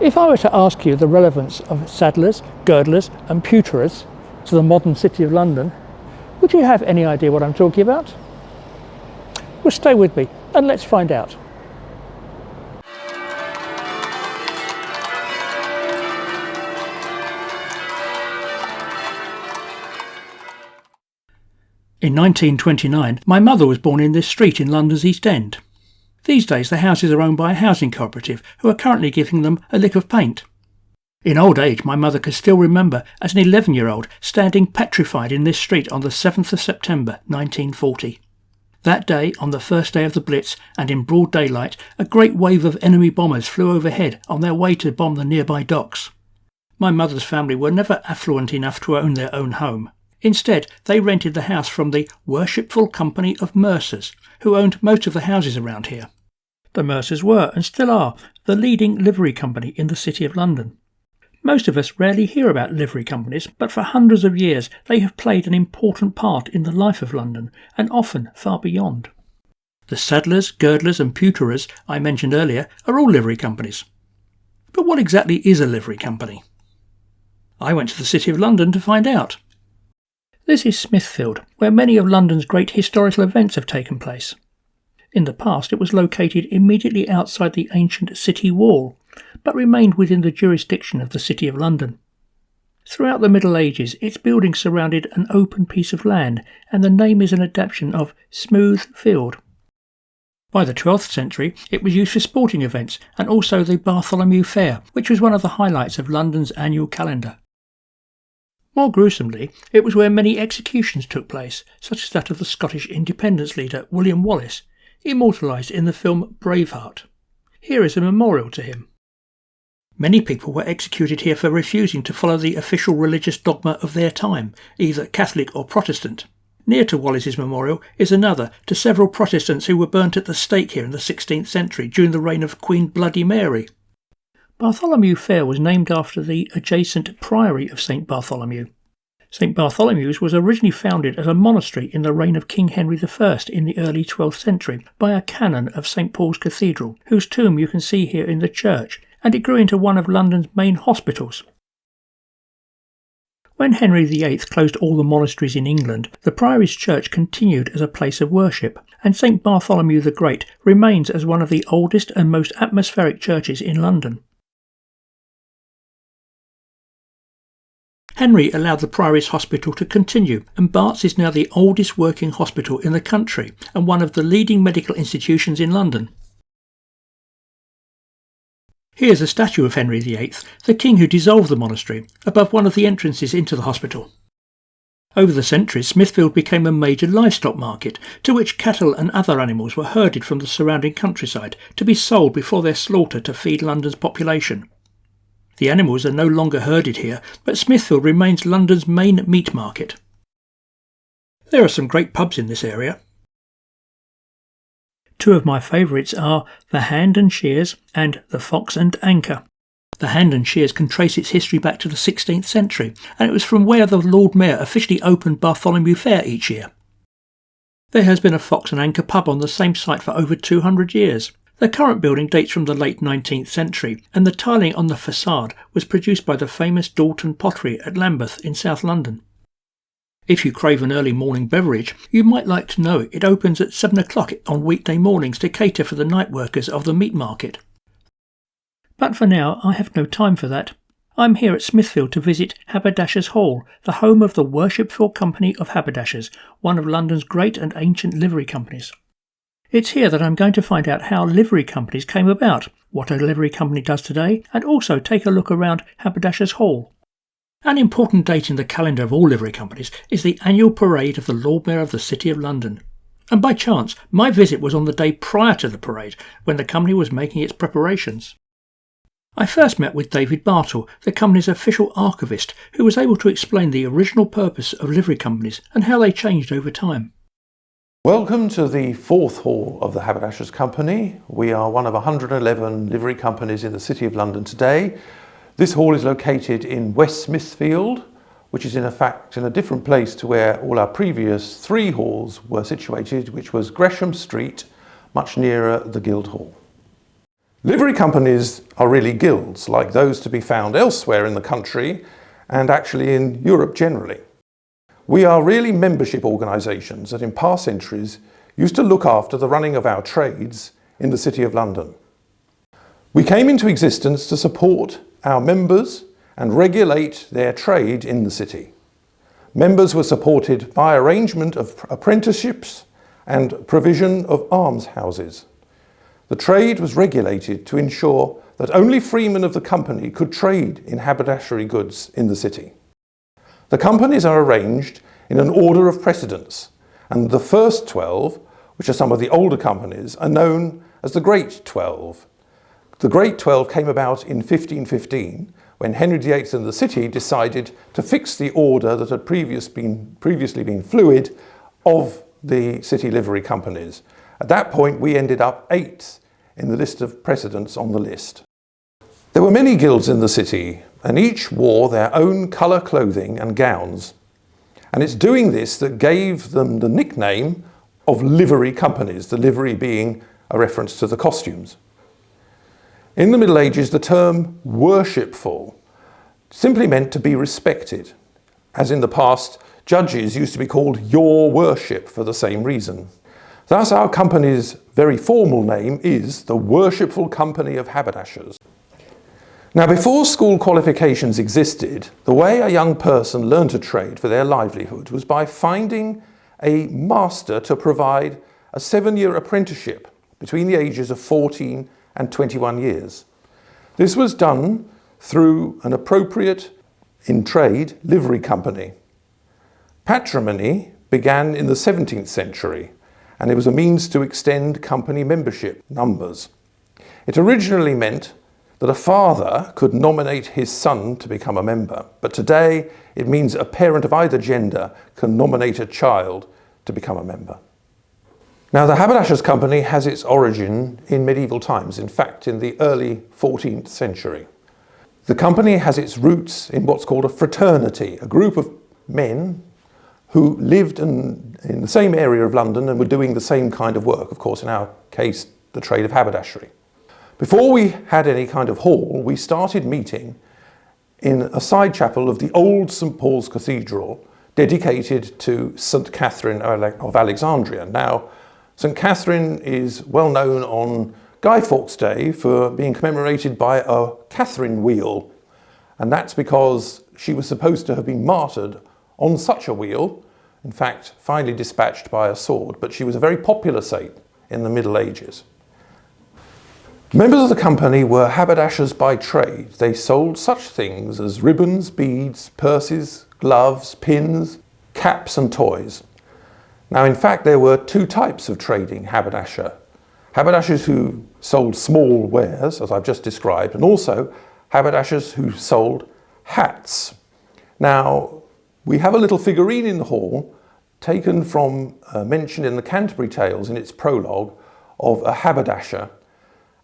If I were to ask you the relevance of saddlers, girdlers and pewterers to the modern City of London, would you have any idea what I'm talking about? Well, stay with me and let's find out. In 1929, my mother was born in this street in London's East End. These days the houses are owned by a housing cooperative who are currently giving them a lick of paint. In old age my mother could still remember, as an 11-year-old, standing petrified in this street on the 7th of September 1940. That day, on the first day of the Blitz, and in broad daylight, a great wave of enemy bombers flew overhead on their way to bomb the nearby docks. My mother's family were never affluent enough to own their own home. Instead, they rented the house from the Worshipful Company of Mercers, who owned most of the houses around here. The Mercers were, and still are, the leading livery company in the City of London. Most of us rarely hear about livery companies, but for hundreds of years they have played an important part in the life of London, and often far beyond. The saddlers, girdlers and pewterers I mentioned earlier are all livery companies. But what exactly is a livery company? I went to the City of London to find out. This is Smithfield, where many of London's great historical events have taken place. In the past it was located immediately outside the ancient city wall, but remained within the jurisdiction of the City of London. Throughout the Middle Ages its buildings surrounded an open piece of land, and the name is an adaptation of Smooth Field. By the 12th century it was used for sporting events, and also the Bartholomew Fair, which was one of the highlights of London's annual calendar. More gruesomely, it was where many executions took place, such as that of the Scottish independence leader William Wallace, immortalised in the film Braveheart. Here is a memorial to him. Many people were executed here for refusing to follow the official religious dogma of their time, either Catholic or Protestant. Near to Wallace's memorial is another to several Protestants who were burnt at the stake here in the 16th century during the reign of Queen Bloody Mary. Bartholomew Fair was named after the adjacent Priory of St Bartholomew. St Bartholomew's was originally founded as a monastery in the reign of King Henry I in the early 12th century by a canon of St Paul's Cathedral, whose tomb you can see here in the church, and it grew into one of London's main hospitals. When Henry VIII closed all the monasteries in England, the Priory's church continued as a place of worship, and St Bartholomew the Great remains as one of the oldest and most atmospheric churches in London. Henry allowed the Priory's hospital to continue, and Bart's is now the oldest working hospital in the country and one of the leading medical institutions in London. Here's a statue of Henry VIII, the king who dissolved the monastery, above one of the entrances into the hospital. Over the centuries, Smithfield became a major livestock market, to which cattle and other animals were herded from the surrounding countryside to be sold before their slaughter to feed London's population. The animals are no longer herded here, but Smithfield remains London's main meat market. There are some great pubs in this area. Two of my favourites are the Hand and Shears and the Fox and Anchor. The Hand and Shears can trace its history back to the 16th century, and it was from where the Lord Mayor officially opened Bartholomew Fair each year. There has been a Fox and Anchor pub on the same site for over 200 years. The current building dates from the late 19th century, and the tiling on the facade was produced by the famous Dalton Pottery at Lambeth in South London. If you crave an early morning beverage, you might like to know it opens at 7 o'clock on weekday mornings to cater for the night workers of the meat market. But for now, I have no time for that. I'm here at Smithfield to visit Haberdashers Hall, the home of the Worshipful Company of Haberdashers, one of London's great and ancient livery companies. It's here that I'm going to find out how livery companies came about, what a livery company does today, and also take a look around Haberdashers Hall. An important date in the calendar of all livery companies is the annual parade of the Lord Mayor of the City of London. And by chance, my visit was on the day prior to the parade, when the company was making its preparations. I first met with David Bartle, the company's official archivist, who was able to explain the original purpose of livery companies and how they changed over time. Welcome to the fourth hall of the Haberdashers Company. We are one of 111 livery companies in the City of London today. This hall is located in West Smithfield, which is in fact in a different place to where all our previous three halls were situated, which was Gresham Street, much nearer the Guildhall. Livery companies are really guilds, like those to be found elsewhere in the country and actually in Europe generally. We are really membership organisations that in past centuries used to look after the running of our trades in the City of London. We came into existence to support our members and regulate their trade in the city. Members were supported by arrangement of apprenticeships and provision of almshouses. The trade was regulated to ensure that only freemen of the company could trade in haberdashery goods in the city. The companies are arranged in an order of precedence, and the first 12, which are some of the older companies, are known as the Great 12. The Great 12 came about in 1515 when Henry VIII and the city decided to fix the order that had previously been fluid of the city livery companies. At that point we ended up 8th in the list of precedents on the list. There were many guilds in the city and each wore their own colour clothing and gowns. And it's doing this that gave them the nickname of livery companies, the livery being a reference to the costumes. In the Middle Ages, the term worshipful simply meant to be respected. As in the past, judges used to be called your worship for the same reason. Thus, our company's very formal name is the Worshipful Company of Haberdashers. Now, before school qualifications existed, the way a young person learned to trade for their livelihood was by finding a master to provide a 7-year apprenticeship between the ages of 14 and 21 years. This was done through an appropriate, in trade, livery company. Patrimony began in the 17th century, and it was a means to extend company membership numbers. It originally meant that a father could nominate his son to become a member, but today it means a parent of either gender can nominate a child to become a member. Now, the Haberdashers Company has its origin in medieval times, in fact in the early 14th century. The company has its roots in what's called a fraternity, a group of men who lived in the same area of London and were doing the same kind of work, of course in our case the trade of haberdashery. Before we had any kind of hall, we started meeting in a side chapel of the old St Paul's Cathedral, dedicated to St Catherine of Alexandria. Now, St Catherine is well known on Guy Fawkes Day for being commemorated by a Catherine wheel, and that's because she was supposed to have been martyred on such a wheel, in fact finally dispatched by a sword, but she was a very popular saint in the Middle Ages. Members of the company were haberdashers by trade. They sold such things as ribbons, beads, purses, gloves, pins, caps and toys. Now, in fact, there were two types of trading haberdasher. Haberdashers who sold small wares, as I've just described, and also haberdashers who sold hats. Now, we have a little figurine in the hall taken from a mention in the Canterbury Tales in its prologue of a haberdasher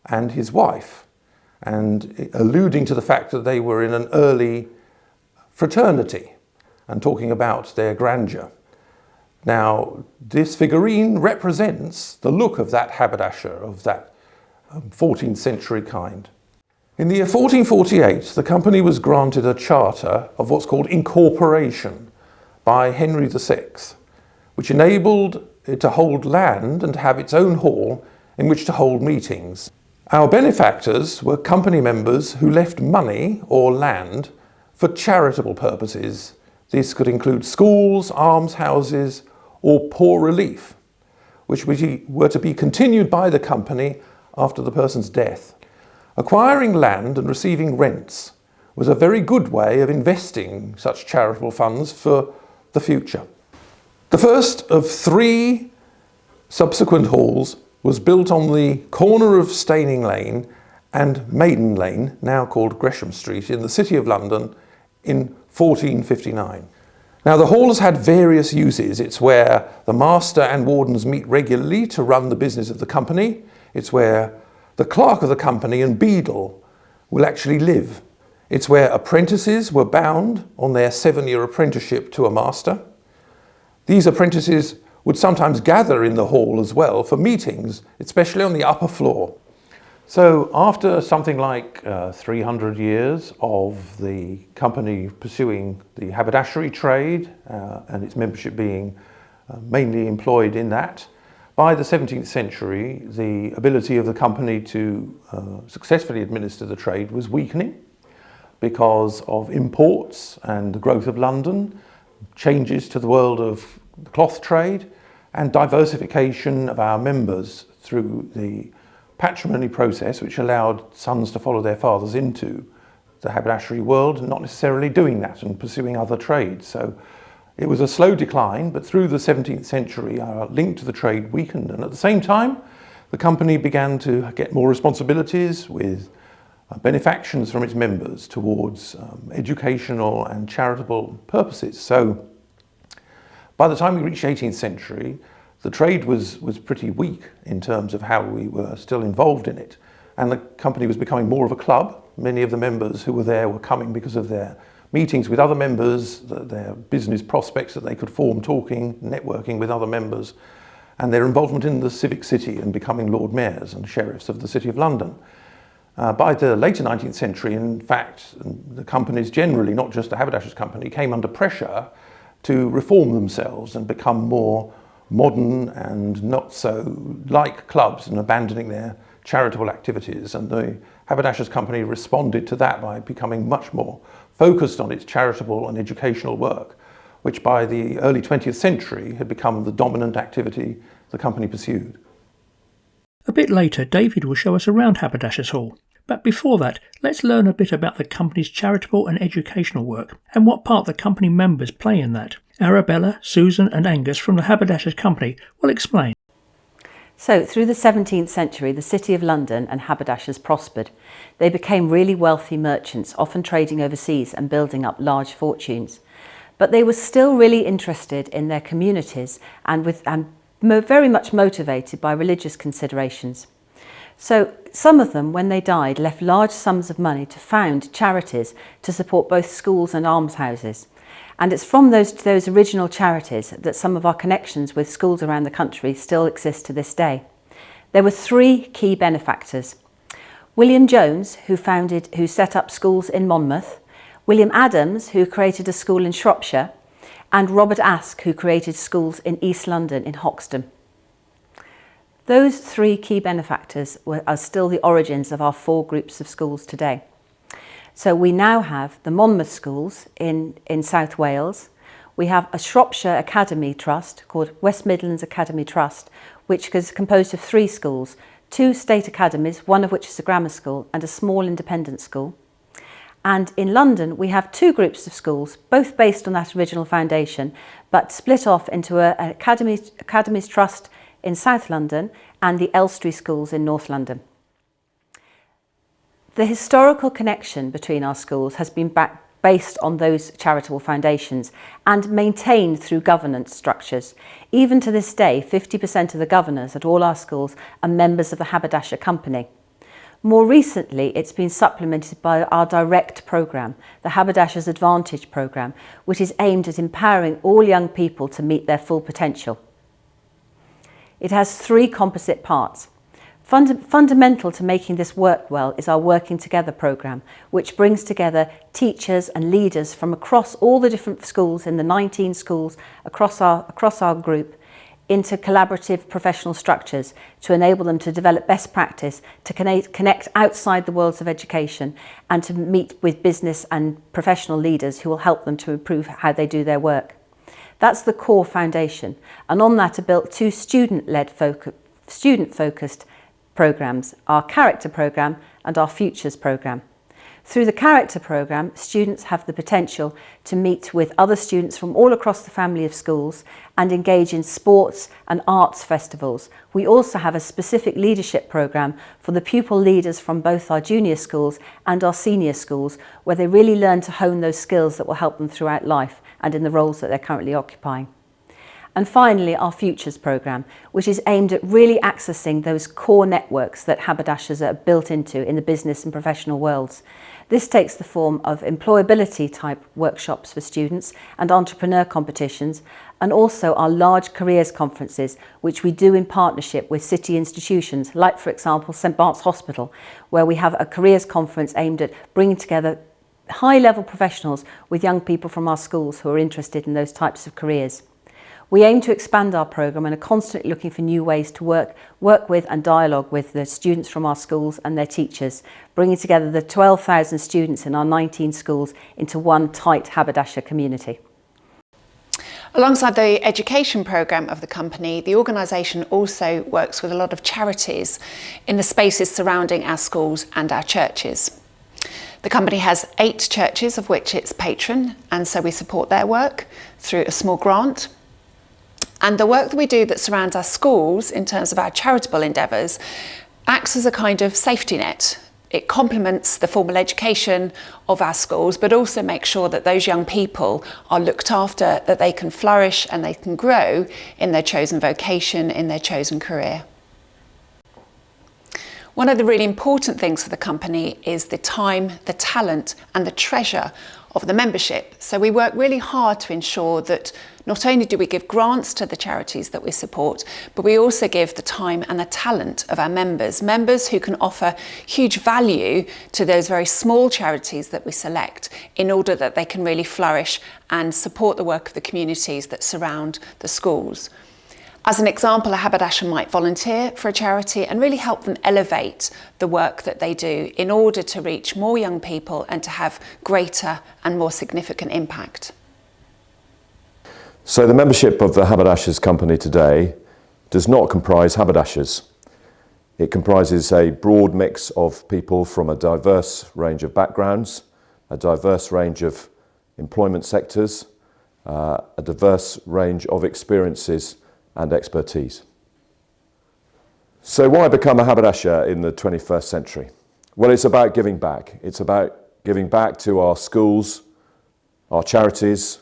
and his wife, and alluding to the fact that they were in an early fraternity and talking about their grandeur. Now, this figurine represents the look of that haberdasher of that 14th century kind. In the year 1448, the company was granted a charter of what's called incorporation by Henry VI, which enabled it to hold land and to have its own hall in which to hold meetings. Our benefactors were company members who left money or land for charitable purposes. This could include schools, almshouses, or poor relief, which were to be continued by the company after the person's death. Acquiring land and receiving rents was a very good way of investing such charitable funds for the future. The first of 3 subsequent halls was built on the corner of Staining Lane and Maiden Lane, now called Gresham Street, in the City of London in 1459. Now, the hall has had various uses. It's where the master and wardens meet regularly to run the business of the company. It's where the clerk of the company and beadle will actually live. It's where apprentices were bound on their 7-year apprenticeship to a master. These apprentices would sometimes gather in the hall as well for meetings, especially on the upper floor. So after something like 300 years of the company pursuing the haberdashery trade and its membership being mainly employed in that, by the 17th century the ability of the company to successfully administer the trade was weakening because of imports and the growth of London, changes to the world of the cloth trade and diversification of our members through the patrimony process, which allowed sons to follow their fathers into the haberdashery world, not necessarily doing that and pursuing other trades. So it was a slow decline, but through the 17th century our link to the trade weakened, and at the same time the company began to get more responsibilities with benefactions from its members towards educational and charitable purposes. So by the time we reached the 18th century, the trade was pretty weak in terms of how we were still involved in it. And the company was becoming more of a club. Many of the members who were there were coming because of their meetings with other members, their business prospects that they could form talking, networking with other members, and their involvement in the civic city and becoming Lord Mayors and Sheriffs of the City of London. By the later 19th century, in fact, the companies generally, not just the Haberdashers Company, came under pressure to reform themselves and become more modern and not so like clubs and abandoning their charitable activities. And the Haberdashers Company responded to that by becoming much more focused on its charitable and educational work, which by the early 20th century had become the dominant activity the company pursued. A bit later, David will show us around Haberdashers Hall. But before that, let's learn a bit about the company's charitable and educational work and what part the company members play in that. Arabella, Susan and Angus from the Haberdashers Company will explain. So through the 17th century, the City of London and haberdashers prospered. They became really wealthy merchants, often trading overseas and building up large fortunes. But they were still really interested in their communities and very much motivated by religious considerations. So some of them, when they died, left large sums of money to found charities to support both schools and almshouses. And it's from those original charities that some of our connections with schools around the country still exist to this day. There were three key benefactors. William Jones, who set up schools in Monmouth, William Adams, who created a school in Shropshire, and Robert Aske, who created schools in East London in Hoxton. Those three key benefactors are still the origins of our four groups of schools today. So we now have the Monmouth schools in South Wales. We have a Shropshire Academy Trust called West Midlands Academy Trust, which is composed of three schools, two state academies, one of which is a grammar school, and a small independent school. And in London, we have two groups of schools, both based on that original foundation, but split off into an Academies Trust in South London and the Elstree schools in North London. The historical connection between our schools has been based on those charitable foundations and maintained through governance structures. Even to this day, 50% of the governors at all our schools are members of the Haberdasher Company. More recently, it's been supplemented by our direct programme, the Haberdashers Advantage programme, which is aimed at empowering all young people to meet their full potential. It has three composite parts. Fundamental to making this work well is our Working Together programme, which brings together teachers and leaders from across all the different schools in the 19 schools across our group into collaborative professional structures to enable them to develop best practice, to connect outside the worlds of education and to meet with business and professional leaders who will help them to improve how they do their work. That's the core foundation, and on that are built two student-focused programmes, our Character programme and our Futures programme. Through the Character programme, students have the potential to meet with other students from all across the family of schools and engage in sports and arts festivals. We also have a specific leadership programme for the pupil leaders from both our junior schools and our senior schools, where they really learn to hone those skills that will help them throughout life and in the roles that they're currently occupying. And finally, our Futures programme, which is aimed at really accessing those core networks that haberdashers are built into in the business and professional worlds. This takes the form of employability type workshops for students and entrepreneur competitions, and also our large careers conferences, which we do in partnership with city institutions, like for example St Bart's Hospital, where we have a careers conference aimed at bringing together high-level professionals with young people from our schools who are interested in those types of careers. We aim to expand our programme and are constantly looking for new ways to work with and dialogue with the students from our schools and their teachers, bringing together the 12,000 students in our 19 schools into one tight haberdasher community. Alongside the education programme of the company, the organisation also works with a lot of charities in the spaces surrounding our schools and our churches. The company has 8 churches of which it's patron, and so we support their work through a small grant. And the work that we do that surrounds our schools in terms of our charitable endeavours acts as a kind of safety net. It complements the formal education of our schools, but also makes sure that those young people are looked after, that they can flourish and they can grow in their chosen vocation, in their chosen career. One of the really important things for the company is the time, the talent and the treasure of the membership. So we work really hard to ensure that not only do we give grants to the charities that we support, but we also give the time and the talent of our members who can offer huge value to those very small charities that we select in order that they can really flourish and support the work of the communities that surround the schools. As an example, a haberdasher might volunteer for a charity and really help them elevate the work that they do in order to reach more young people and to have greater and more significant impact. So the membership of the Haberdashers Company today does not comprise haberdashers. It comprises a broad mix of people from a diverse range of backgrounds, a diverse range of employment sectors, a diverse range of experiences and expertise. So why become a haberdasher in the 21st century? Well, it's about giving back. It's about giving back to our schools, our charities,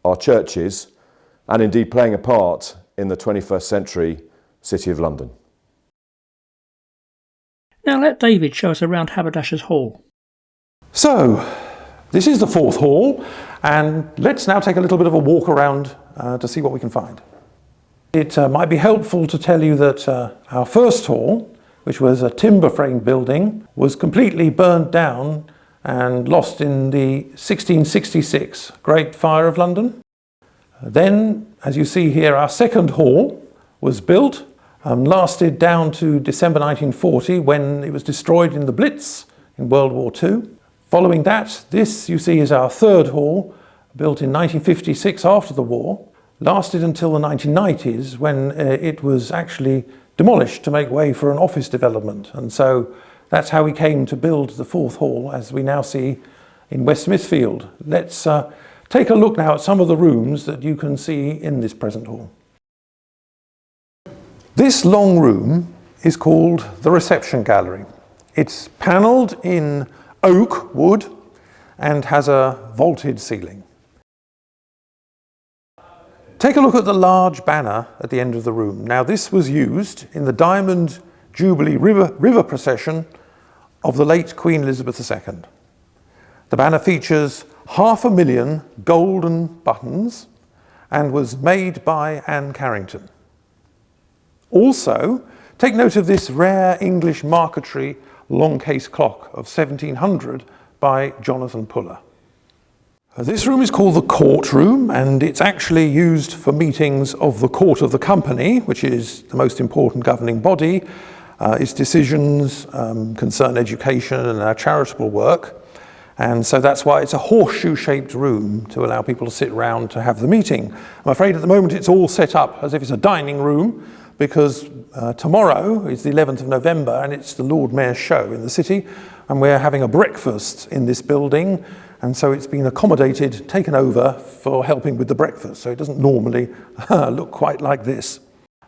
our churches, and indeed playing a part in the 21st century City of London. Now let David show us around Haberdashers Hall. So, this is the 4th hall, and let's now take a little bit of a walk around to see what we can find. It might be helpful to tell you that our first hall, which was a timber-framed building, was completely burnt down and lost in the 1666 Great Fire of London. Then, as you see here, our second hall was built and lasted down to December 1940 when it was destroyed in the Blitz in World War II. Following that, this you see is our third hall, built in 1956 after the war. Lasted until the 1990s when it was actually demolished to make way for an office development. And so that's how we came to build the 4th hall as we now see in West Smithfield. Let's take a look now at some of the rooms that you can see in this present hall. This long room is called the reception gallery. It's panelled in oak wood and has a vaulted ceiling. Take a look at the large banner at the end of the room. Now this was used in the Diamond Jubilee River procession of the late Queen Elizabeth II. The banner features 500,000 golden buttons and was made by Anne Carrington. Also, take note of this rare English marquetry long case clock of 1700 by Jonathan Puller. This room is called the courtroom, and it's actually used for meetings of the Court of the Company, which is the most important governing body. Its decisions concern education and our charitable work. And so that's why it's a horseshoe-shaped room to allow people to sit around to have the meeting. I'm afraid at the moment it's all set up as if it's a dining room because tomorrow is the 11th of November and it's the Lord Mayor's show in the city, and we're having a breakfast in this building. And so it's been accommodated, taken over for helping with the breakfast. So it doesn't normally look quite like this.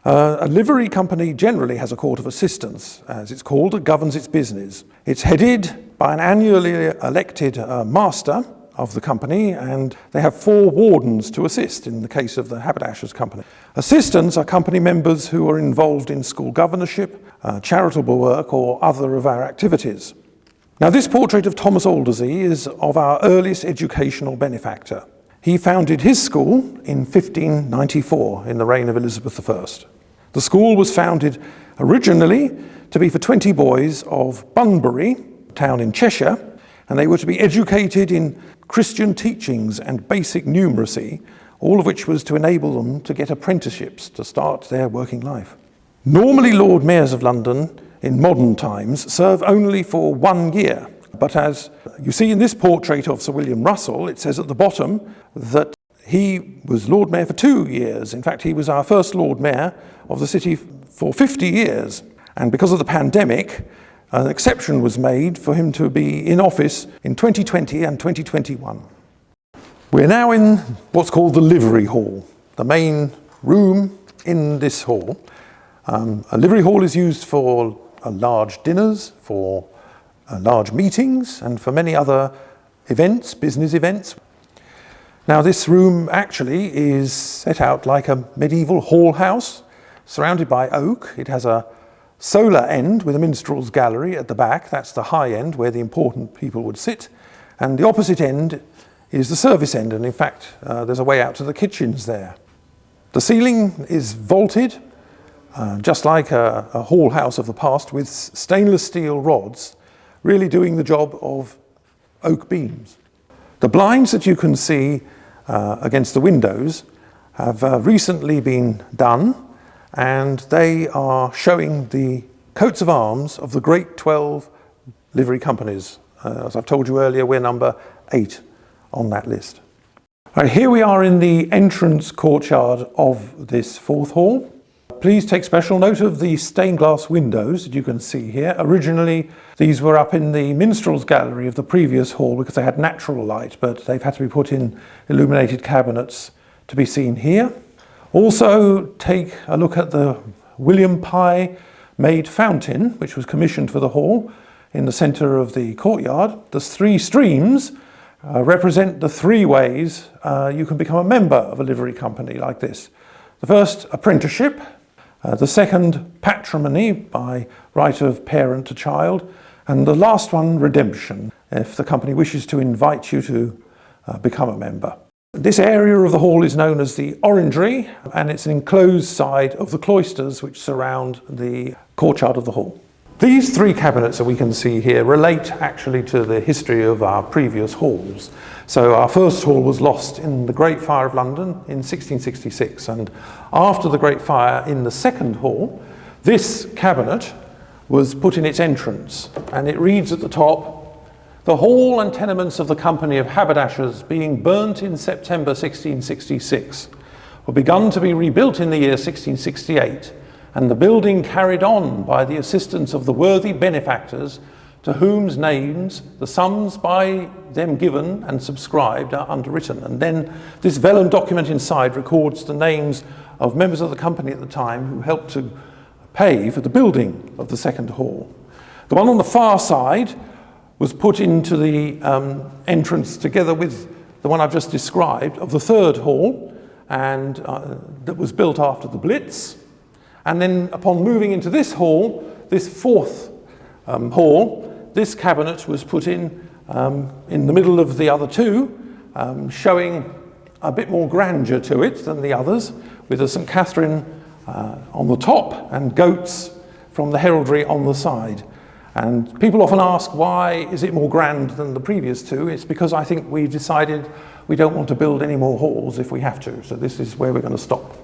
A livery company generally has a court of assistants, as it's called, that governs its business. It's headed by an annually elected master of the company, and they have 4 wardens to assist in the case of the Haberdashers Company. Assistants are company members who are involved in school governorship, charitable work, or other of our activities. Now, this portrait of Thomas Aldersey is of our earliest educational benefactor. He founded his school in 1594 in the reign of Elizabeth I. The school was founded originally to be for 20 boys of Bunbury, a town in Cheshire, and they were to be educated in Christian teachings and basic numeracy, all of which was to enable them to get apprenticeships to start their working life. Normally, Lord Mayors of London in modern times serve only for 1 year, but as you see in this portrait of Sir William Russell, it says at the bottom that he was Lord Mayor for 2 years. In fact, he was our first Lord Mayor of the city for 50 years. And because of the pandemic, an exception was made for him to be in office in 2020 and 2021. We're now in what's called the Livery Hall, the main room in this hall. A livery hall is used for large dinners, for large meetings, and for many other events, business events. Now, this room actually is set out like a medieval hall house, surrounded by oak. It has a solar end with a minstrel's gallery at the back. That's the high end where the important people would sit. And the opposite end is the service end, and in fact, there's a way out to the kitchens there. The ceiling is vaulted, just like a hall house of the past, with stainless steel rods, really doing the job of oak beams. The blinds that you can see against the windows have recently been done, and they are showing the coats of arms of the great 12 livery companies. As I've told you earlier, we're number 8 on that list. All right, here we are in the entrance courtyard of this fourth hall. Please take special note of the stained glass windows that you can see here. Originally, these were up in the minstrel's gallery of the previous hall because they had natural light, but they've had to be put in illuminated cabinets to be seen here. Also, take a look at the William Pye made fountain, which was commissioned for the hall in the centre of the courtyard. The 3 streams represent the 3 ways you can become a member of a livery company like this. The first, apprenticeship. The second, patrimony by right of parent to child. And the last one, redemption, if the company wishes to invite you to become a member. This area of the hall is known as the Orangery, and it's an enclosed side of the cloisters which surround the courtyard of the hall. These 3 cabinets that we can see here relate actually to the history of our previous halls. So our first hall was lost in the Great Fire of London in 1666, and after the Great Fire in the second hall, this cabinet was put in its entrance, and it reads at the top, "The hall and tenements of the Company of Haberdashers being burnt in September 1666 were begun to be rebuilt in the year 1668, and the building carried on by the assistance of the worthy benefactors to whose names the sums by them given and subscribed are underwritten." And then this vellum document inside records the names of members of the company at the time who helped to pay for the building of the second hall. The one on the far side was put into the entrance together with the one I've just described of the third hall, and that was built after the Blitz. And then upon moving into this hall, this fourth hall, this cabinet was put in the middle of the other 2, showing a bit more grandeur to it than the others, with a St. Catherine on the top and goats from the heraldry on the side. And people often ask, why is it more grand than the previous 2? It's because I think we've decided we don't want to build any more halls if we have to, so this is where we're going to stop.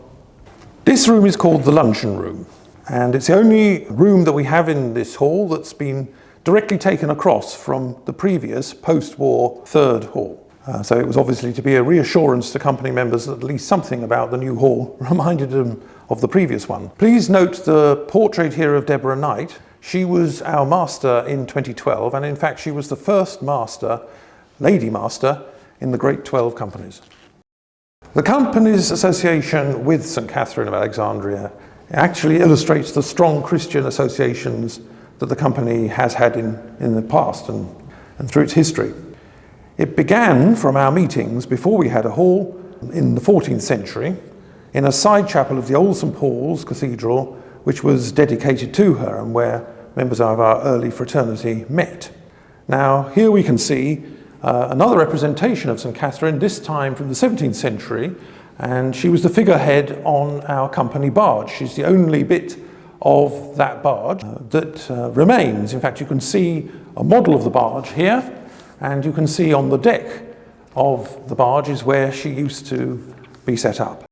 This room is called the luncheon room, and it's the only room that we have in this hall that's been directly taken across from the previous post-war third hall. So it was obviously to be a reassurance to company members that at least something about the new hall reminded them of the previous one. Please note the portrait here of Deborah Knight. She was our master in 2012, and in fact she was the first master, lady master, in the Great 12 companies. The company's association with St. Catherine of Alexandria actually illustrates the strong Christian associations that the company has had in the past and through its history. It began from our meetings before we had a hall in the 14th century in a side chapel of the old St. Paul's Cathedral, which was dedicated to her and where members of our early fraternity met. Now, here we can see another representation of St Catherine, this time from the 17th century, and she was the figurehead on our company barge. She's the only bit of that barge that remains. In fact, you can see a model of the barge here, and you can see on the deck of the barge is where she used to be set up.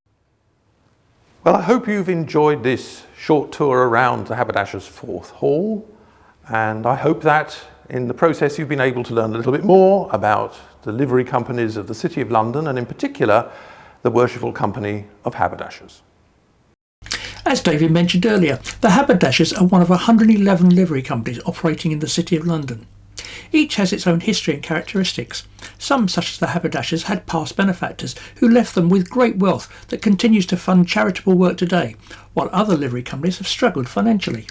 Well, I hope you've enjoyed this short tour around the Haberdashers' Fourth Hall, and I hope that in the process you've been able to learn a little bit more about the livery companies of the City of London, and in particular the Worshipful Company of Haberdashers. As David mentioned earlier, the Haberdashers are one of 111 livery companies operating in the City of London. Each has its own history and characteristics. Some, such as the Haberdashers, had past benefactors who left them with great wealth that continues to fund charitable work today, while other livery companies have struggled financially.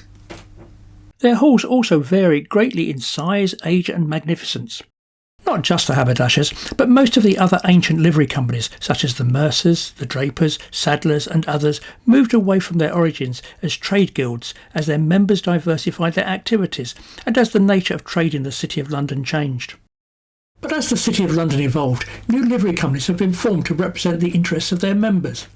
Their halls also vary greatly in size, age and magnificence. Not just the Haberdashers, but most of the other ancient livery companies, such as the Mercers, the Drapers, Saddlers and others, moved away from their origins as trade guilds as their members diversified their activities and as the nature of trade in the City of London changed. But as the City of London evolved, new livery companies have been formed to represent the interests of their members.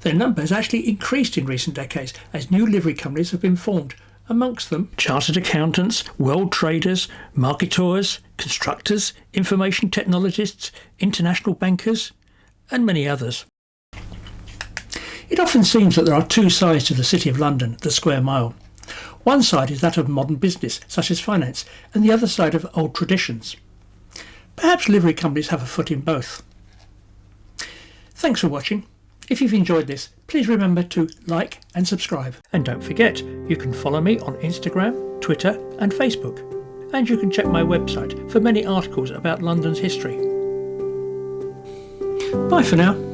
Their number has actually increased in recent decades as new livery companies have been formed. Amongst them, chartered accountants, world traders, marketeurs, constructors, information technologists, international bankers, and many others. It often seems that there are two sides to the City of London, the square mile. One side is that of modern business, such as finance, and the other side of old traditions. Perhaps livery companies have a foot in both. Thanks for watching. If you've enjoyed this, please remember to like and subscribe. And don't forget, you can follow me on Instagram, Twitter and Facebook. And you can check my website for many articles about London's history. Bye for now.